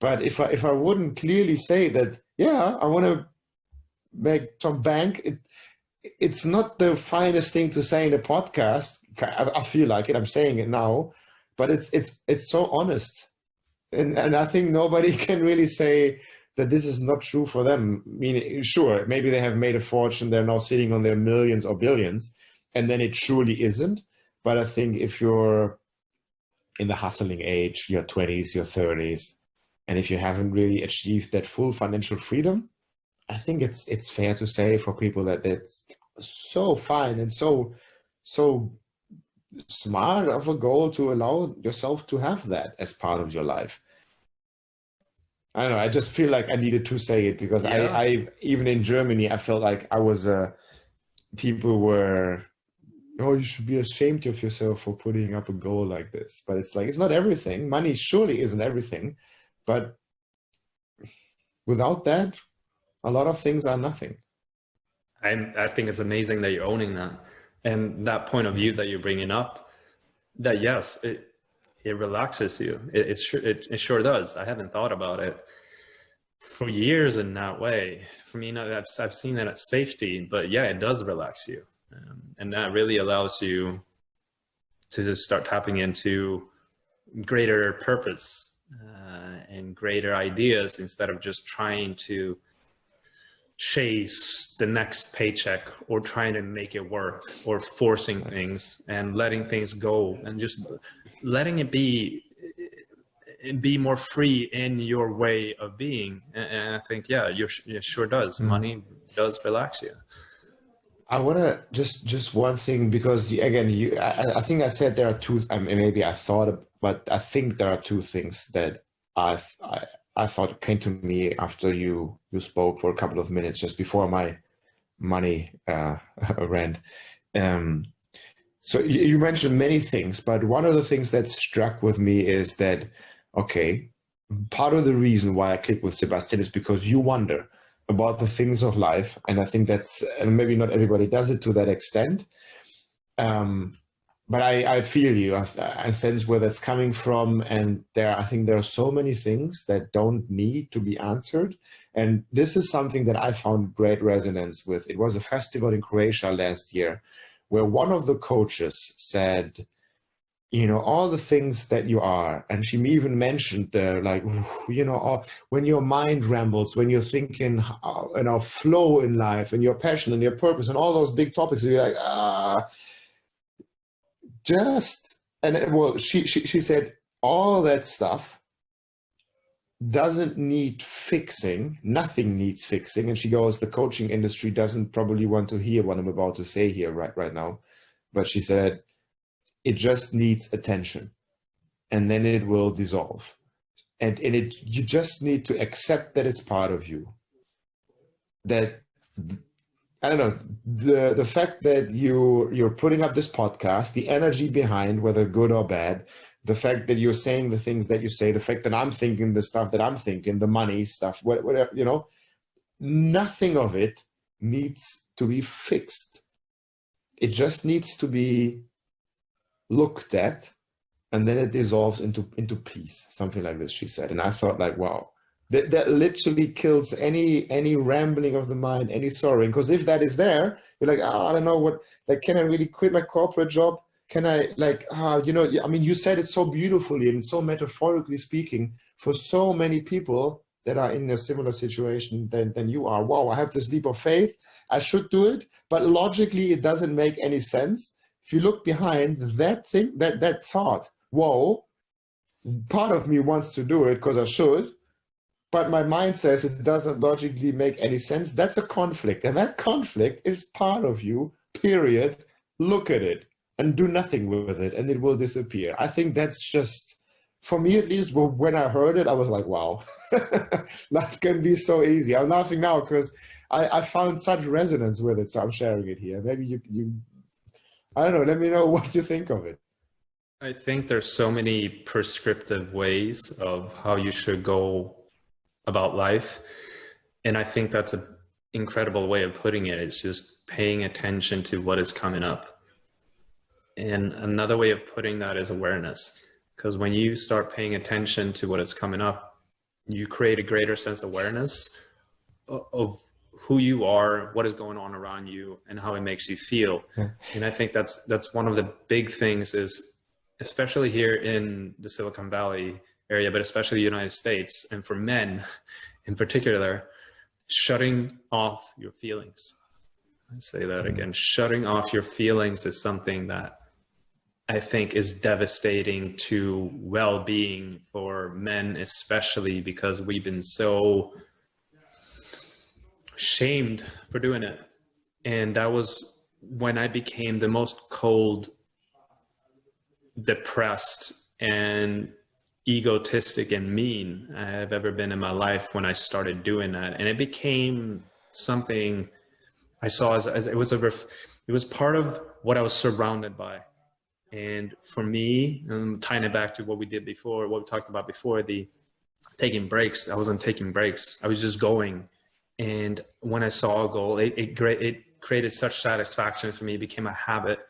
But if I wouldn't clearly say that, yeah, I want to make some bank, it's not the finest thing to say in a podcast. I feel like it. I'm saying it now, but it's so honest, and I think nobody can really say that this is not true for them. I mean, sure, maybe they have made a fortune, they're now sitting on their millions or billions, and then it truly isn't. But I think if you're in the hustling age, your 20s, your 30s, and if you haven't really achieved that full financial freedom, I think it's fair to say for people that it's so fine and so smart of a goal to allow yourself to have that as part of your life. I don't know. I just feel like I needed to say it because Yeah. I even in Germany, I felt like I was people were, oh, you should be ashamed of yourself for putting up a goal like this. But it's like, it's not everything. Money surely isn't everything, but without that, a lot of things are nothing. I think it's amazing that you're owning that, and that point of view that you're bringing up, that yes, it relaxes you. It sure does. I haven't thought about it for years in that way. For me, I've seen that as safety, but yeah, it does relax you, and that really allows you to just start tapping into greater purpose and greater ideas, instead of just trying to chase the next paycheck or trying to make it work or forcing things, and letting things go and just letting it be more free in your way of being. And I think, yeah, it sure does. Money does relax you. I want to just one thing, because again, I think I said there are two. I mean, maybe I thought, but I think there are two things that I I thought came to me after you spoke for a couple of minutes just before my money rant. So you mentioned many things, but one of the things that struck with me is that, okay, part of the reason why I click with Sebastian is because you wonder about the things of life. And I think that's, and maybe not everybody does it to that extent. But I feel you, I sense where that's coming from. And I think there are so many things that don't need to be answered. And this is something that I found great resonance with. It was a festival in Croatia last year where one of the coaches said, you know, all the things that you are, and she even mentioned the, like, you know, when your mind rambles, when you're thinking, you know, flow in life and your passion and your purpose and all those big topics, you're like, well, she said all that stuff doesn't need fixing. Nothing needs fixing. And she goes, the coaching industry doesn't probably want to hear what I'm about to say here right now. But she said, it just needs attention, and then it will dissolve. And you just need to accept that it's part of you. That, I don't know, the fact that you're putting up this podcast, the energy behind, whether good or bad, the fact that you're saying the things that you say, the fact that I'm thinking the stuff that I'm thinking, the money stuff, whatever, you know, nothing of it needs to be fixed. it just needs to be looked at, and then it dissolves into peace, something like this, she said. And I thought, like, wow, that literally kills any rambling of the mind, any sorrowing. Because if that is there, you're like, oh, I don't know what, like, can I really quit my corporate job? Can I, like, you know, I mean, you said it so beautifully and so metaphorically speaking for so many people that are in a similar situation than you are. Wow, I have this leap of faith. I should do it, but logically it doesn't make any sense. If you look behind that thing, that thought, whoa, part of me wants to do it because I should, but my mind says it doesn't logically make any sense. That's a conflict, and that conflict is part of you, period. Look at it and do nothing with it, and it will disappear. I think that's just, for me at least, when I heard it, I was like, wow, life can be so easy. I'm laughing now because I found such resonance with it, so I'm sharing it here. Maybe you I don't know, let me know what you think of it. I think there's so many prescriptive ways of how you should go about life. And I think that's an incredible way of putting it. It's just paying attention to what is coming up. And another way of putting that is awareness. Because when you start paying attention to what is coming up, you create a greater sense of awareness of who you are, what is going on around you, and how it makes you feel. Yeah. And I think that's one of the big things is, especially here in the Silicon Valley area, but especially the United States, and for men in particular, shutting off your feelings. I say that again, shutting off your feelings is something that I think is devastating to well-being for men, especially because we've been so shamed for doing it. And that was when I became the most cold, depressed, and egotistic and mean I have ever been in my life when I started doing that. And it became something I saw as it was part of what I was surrounded by. And for me, tying it back to what we did before, what we talked about before, the taking breaks, I wasn't taking breaks. I was just going. And when I saw a goal, it created such satisfaction for me. It became a habit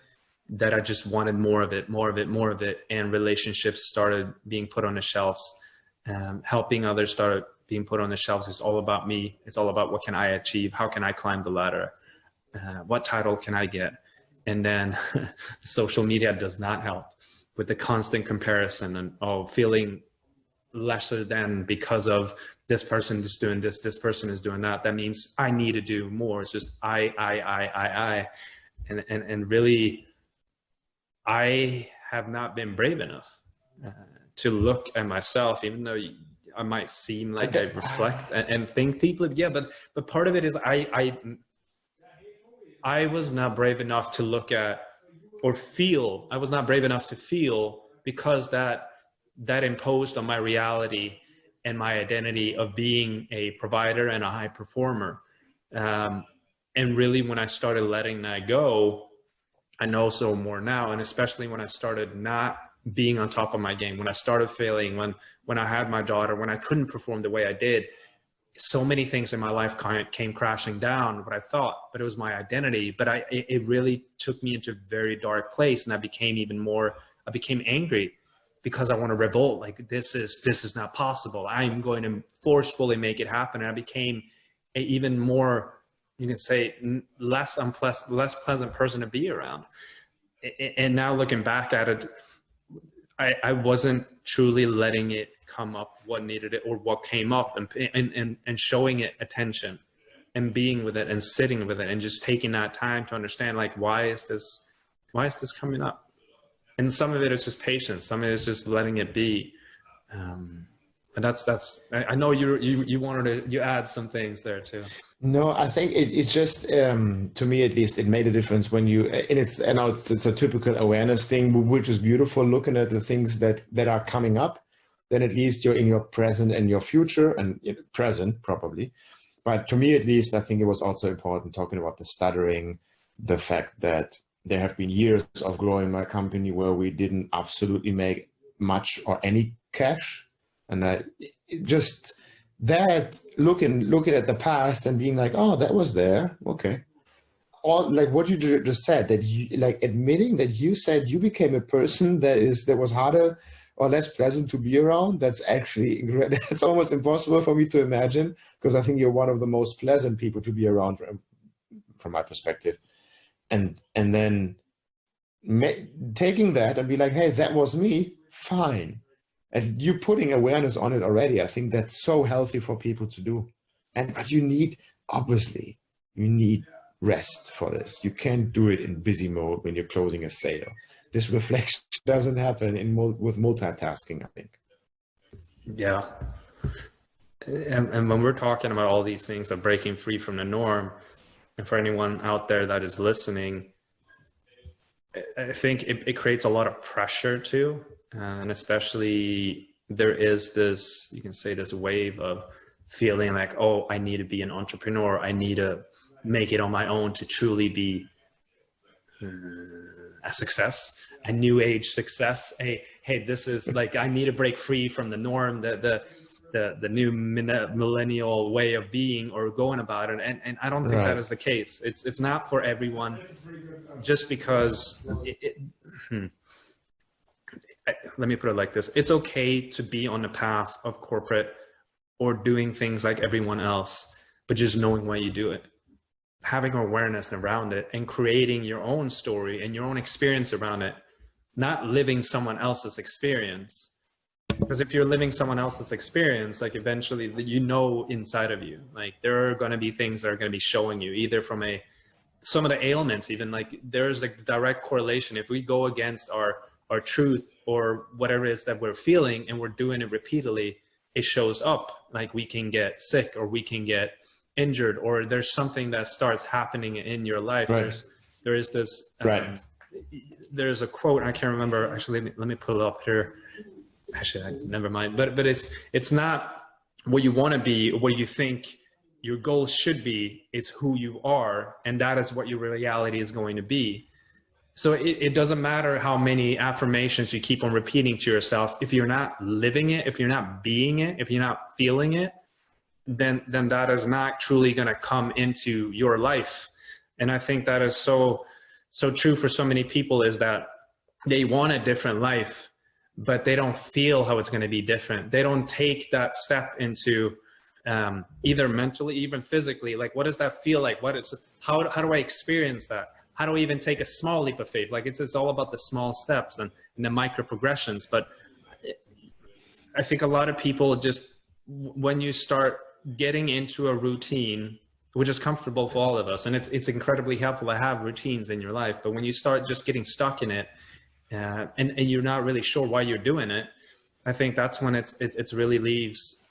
that I just wanted more of it, more of it, more of it. And relationships started being put on the shelves. Helping others started being put on the shelves. It's all about me. It's all about what can I achieve? How can I climb the ladder? What title can I get? And then social media does not help with the constant comparison and feeling lesser than because of this person is doing this, this person is doing that. That means I need to do more. It's just I. And really, I have not been brave enough to look at myself, even though I might seem like I reflect and think deeply. Yeah, but part of it is I was not brave enough to look at or feel. I was not brave enough to feel because that imposed on my reality and my identity of being a provider and a high performer. And really, when I started letting that go, I know so more now. And especially when I started not being on top of my game, when I started failing, when I had my daughter, when I couldn't perform the way I did, so many things in my life came crashing down, what I thought, but it was my identity. But it really took me into a very dark place. And I became angry because I want to revolt. Like, this is not possible. I'm going to forcefully make it happen. And I became an even more, you can say, less pleasant person to be around. And now looking back at it, I wasn't truly letting it come up, what needed it or what came up, and showing it attention and being with it and sitting with it and just taking that time to understand, like, why is this coming up? And some of it is just patience. Some of it is just letting it be. And I know you wanted to add some things there too. No, I think it's just, to me at least, it made a difference when you, and it's a typical awareness thing, which is beautiful, looking at the things that are coming up. Then at least you're in your present and your future, and present probably. But to me at least, I think it was also important talking about the stuttering, the fact that there have been years of growing my company where we didn't absolutely make much or any cash. And just that looking at the past and being like, oh, that was there. Okay. all like what you just said, that you like admitting that you said you became a person that was harder or less pleasant to be around. That's actually that's almost impossible for me to imagine, because I think you're one of the most pleasant people to be around from my perspective. And then taking that and be like, hey, that was me, fine. And you putting awareness on it already, I think that's so healthy for people to do. But you need, obviously, you need rest for this. You can't do it in busy mode when you're closing a sale. This reflection doesn't happen with multitasking, I think. Yeah. And when we're talking about all these things of breaking free from the norm, and for anyone out there that is listening, I think it creates a lot of pressure too. And especially there is this, you can say, this wave of feeling like, oh, I need to be an entrepreneur. I need to make it on my own to truly be a success, a new age success. Hey, this is like, I need to break free from the norm, the new millennial way of being or going about it. And I don't think that is the case. It's not for everyone, just because let me put it like this. It's okay to be on the path of corporate or doing things like everyone else, but just knowing why you do it, having awareness around it and creating your own story and your own experience around it, not living someone else's experience. Because if you're living someone else's experience, like eventually, you know, inside of you, like there are going to be things that are going to be showing you either from some of the ailments, even like there's a direct correlation. If we go against our truth or whatever it is that we're feeling and we're doing it repeatedly, it shows up. Like we can get sick or we can get injured, or there's something that starts happening in your life. Right. There is this, there's a quote, I can't remember, actually, let me pull it up here. Actually, never mind. But it's not what you want to be, or what you think your goal should be. It's who you are, and that is what your reality is going to be. So it doesn't matter how many affirmations you keep on repeating to yourself. If you're not living it, if you're not being it, if you're not feeling it, then that is not truly going to come into your life. And I think that is so true for so many people, is that they want a different life, but they don't feel how it's going to be different. They don't take that step into either mentally, even physically. Like, what does that feel like? How do I experience that? How do I even take a small leap of faith? Like it's all about the small steps and the micro progressions. But I think a lot of people just, when you start getting into a routine, which is comfortable for all of us, and it's incredibly helpful to have routines in your life. But when you start just getting stuck in it, and you're not really sure why you're doing it, I think that's when it's really leaves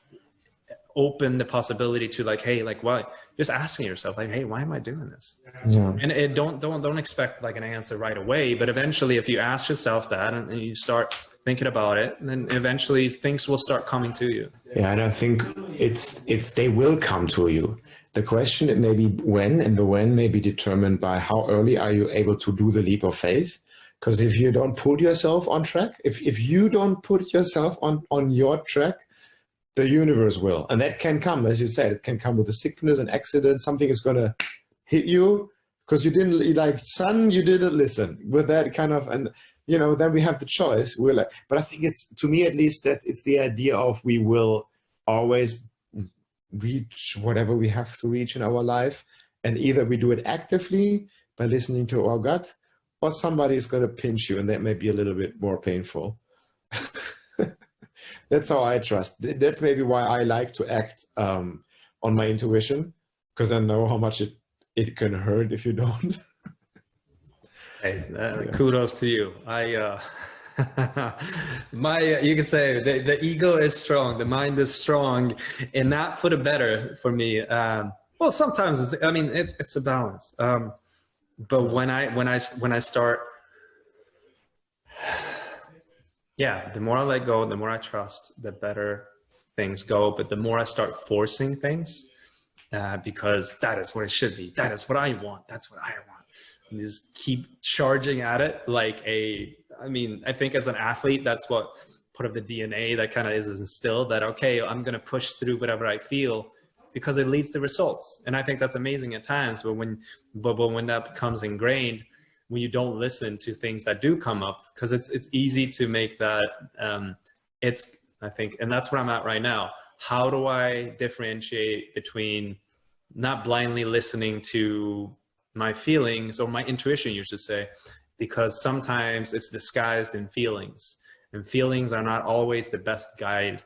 open the possibility to like, hey, like why? Just asking yourself like, hey, why am I doing this? Yeah. And don't expect like an answer right away, but eventually if you ask yourself that and you start thinking about it, then eventually things will start coming to you. Yeah, and I think it's they will come to you. The question it may be when, and the when may be determined by how early are you able to do the leap of faith. Because if you don't put yourself on track, if you don't put yourself on your track, the universe will. And that can come, as you said, it can come with a sickness, an accident, something is going to hit you because you didn't, like, son, you didn't listen with that kind of, and, you know, then we have the choice. We're like, but I think it's, to me at least, that it's the idea of we will always reach whatever we have to reach in our life. And either we do it actively by listening to our gut, or somebody is going to pinch you, and that may be a little bit more painful. That's how I trust. That's maybe why I like to act on my intuition, because I know how much it can hurt if you don't. Hey, kudos to you. You could say the ego is strong, the mind is strong, and not for the better for me. Well, sometimes it's a balance. But when I start, yeah, the more I let go, the more I trust, the better things go. But the more I start forcing things, because that is what it should be. That is what I want. That's what I want. And just keep charging at it like I think as an athlete, that's what part of the DNA that kind of is instilled, that, okay, I'm going to push through whatever I feel. because it leads to results. And I think that's amazing at times, but when that becomes ingrained, when you don't listen to things that do come up, because it's easy to make that, I think, and that's where I'm at right now. How do I differentiate between not blindly listening to my feelings, or my intuition, you should say, because sometimes it's disguised in feelings, and feelings are not always the best guide.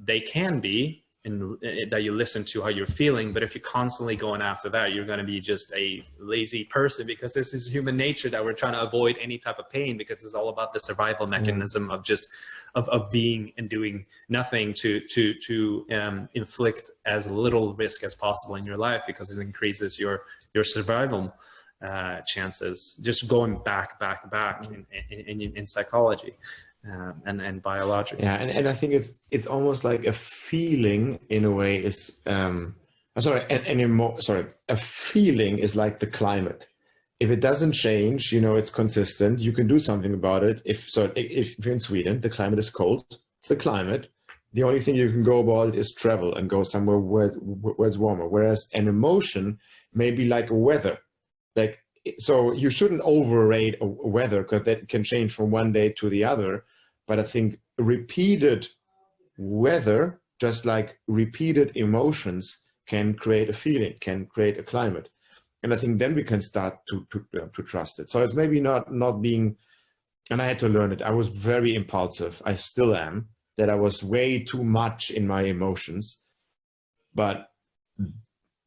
They can be, that you listen to how you're feeling, but if you're constantly going after that, you're going to be just a lazy person, because this is human nature, that we're trying to avoid any type of pain, because it's all about the survival mechanism of just of being and doing nothing to inflict as little risk as possible in your life, because it increases your survival chances, just going back in psychology. And biology. Yeah, and I think it's almost like a feeling in a way is a feeling is like the climate. If it doesn't change, it's consistent, you can do something about it. If you're in Sweden, the climate is cold, it's the climate. The only thing you can go about is travel and go somewhere where it's warmer. Whereas an emotion may be like a weather. So you shouldn't overrate a weather, because that can change from one day to the other. But I think repeated weather, just like repeated emotions, can create a feeling, can create a climate. And I think then we can start to trust it. So it's maybe not being, and I had to learn it. I was very impulsive. I still am, that I was way too much in my emotions. But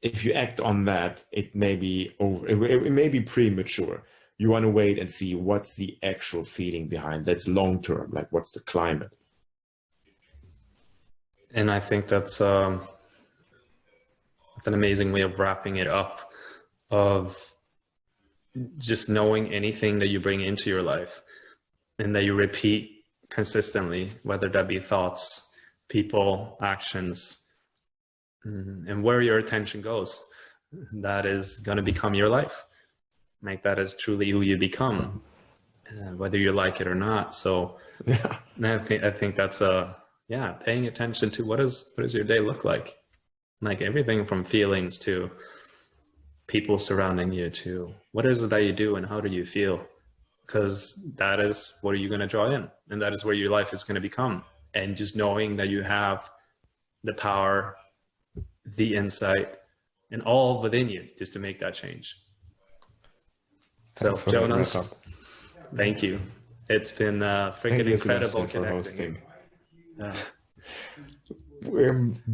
if you act on that, it may be it may be premature. You want to wait and see what's the actual feeling behind. That's long term, like what's the climate. And I think that's an amazing way of wrapping it up, of just knowing anything that you bring into your life and that you repeat consistently, whether that be thoughts, people, actions, and where your attention goes, that is going to become your life. Make that as truly who you become, whether you like it or not. So yeah. I think that's paying attention to what does your day look like everything from feelings to people surrounding you, to what is it that you do and how do you feel, because that is what are you going to draw in, and that is where your life is going to become. And just knowing that you have the power, the insight, and all within you just to make that change. So Jonas, thank you. It's been freaking incredible connecting.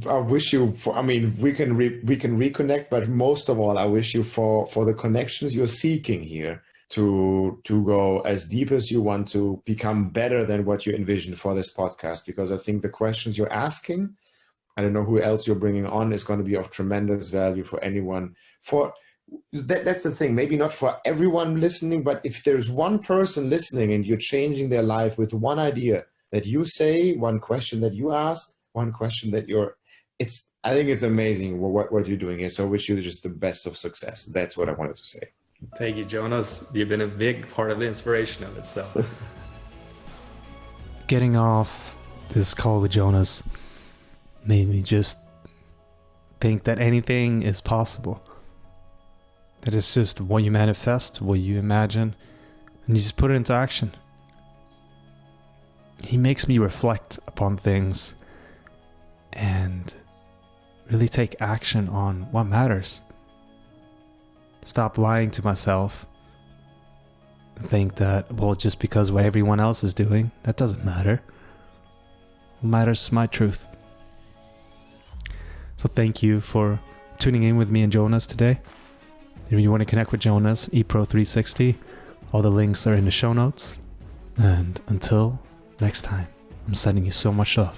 I wish you we can reconnect, but most of all, I wish you for the connections you're seeking here to go as deep as you want, to become better than what you envisioned for this podcast, because I think the questions you're asking, I don't know who else you're bringing on, is going to be of tremendous value for anyone. That's the thing, maybe not for everyone listening, but if there's one person listening and you're changing their life with one idea that you say, one question that you ask, one question that I think it's amazing what you're doing here. So I wish you just the best of success. That's what I wanted to say. Thank you, Jonas. You've been a big part of the inspiration of it. So getting off this call with Jonas made me just think that anything is possible. That it's just what you manifest, what you imagine, and you just put it into action. He makes me reflect upon things and really take action on what matters. Stop lying to myself and think that, well, just because what everyone else is doing, that doesn't matter. What matters is my truth. So thank you for tuning in with me and Jonas today. If you want to connect with Jonas, Epro 360, all the links are in the show notes. And until next time, I'm sending you so much love.